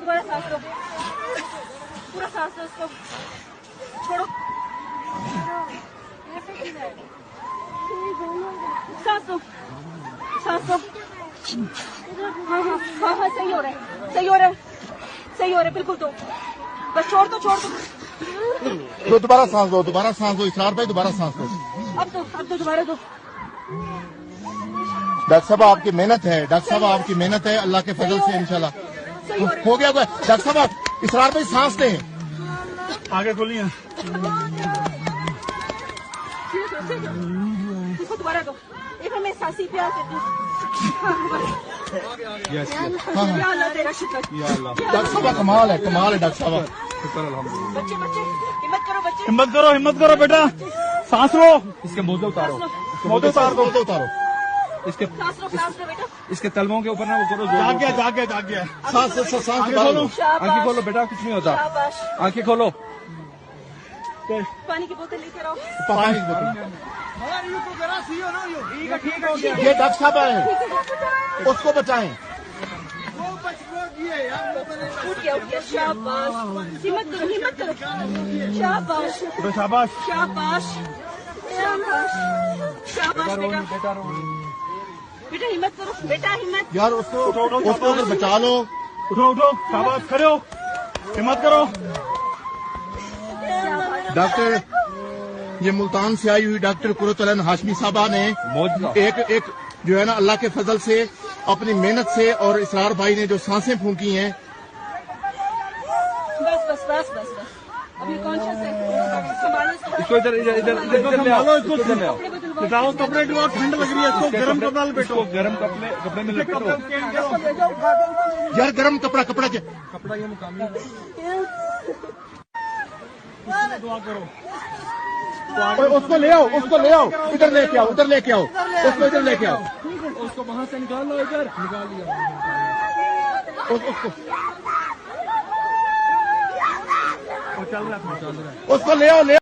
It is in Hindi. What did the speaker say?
दोबारा सांस लो, पूरा सांस लो उसको, छोड़ो, सांस लो, सांस लो। हाँ हाँ हाँ हाँ, सही हो रहा है, सही हो रहा है, सही हो रहा है, बिल्कुल। तो बस छोड़ दो, छोड़ दो। तो दोबारा सांस दो, दोबारा सांस दो इसरार भाई, दोबारा सांस दो। अब तो दोबारा दो। डॉक्टर साहब आपकी मेहनत है, डॉक्टर साहब आपकी मेहनत है, अल्लाह के फजल से इंशाल्लाह हो गया। डॉक्टर साहब आप इसरार भाई सांस दें, आगे खोलिए। इसको दोबारा दो, एक मैं सांसी प्यार करती हूँ। या अल्लाह तेरा शुक्र। डॉक्टर साहब कमाल है, कमाल है डॉक्टर साहब। बच्चे बच्चे हिम्मत करो, बच्चे हिम्मत करो, हिम्मत करो बेटा, सांस लो। इसके मोजे उतारो, मोजे उतार दो, उतारो इसके सांस लो बेटा। इसके तलवों के ऊपर ना वो करो। जाग गया, जाग गया, जाग गया। सांस सांस आंखें खोलो, आंखें खोलो बेटा, कुछ नहीं होता। शाबाश। आंखें खोलो। पानी की बोतल लेकर आओ। पानी की बोतल। ठीक हो गया। ये डॉक्टर साहब आए, उसको बचाएं। उठ गया, शाबाश। हिम्मत करो, हिम्मत करो, शाबाश शाबाश, शाबाश शाबाश शाबाश। बेटा बेटा हिम्मत करो, बेटा हिम्मत। यार उसको अगर बचा लो। उठो उठो, शाबाश, खड़े हो, हिम्मत करो। डॉक्टर ये मुल्तान से आई हुई डॉक्टर कुरतुल हाशमी साहबा ने एक जो है ना अल्लाह के फजल से अपनी मेहनत से और इसरार भाई ने जो सांसें फूंकी हैं। बस बस बस बस बस, अभी कॉन्शियस है, संभालो इसको इधर इधर इधर इधर ले आओ, इसको इधर ले आओ। बताओ, कपड़े डुबो, ठंड लग रही है, इसको गर्म कपड़ा लपेटो, गर्म कपड़े में लपेटो। यार गर्म कपड़ा के कपड़ा ये मुकामी दुआ करो। उसको ले आओ, उसको ले आओ, इधर लेके आओ, उधर लेके आओ, उसको इधर लेके आओ, उसको वहां से निकाल लो, इधर निकाल लिया। उसको ले आओ, ले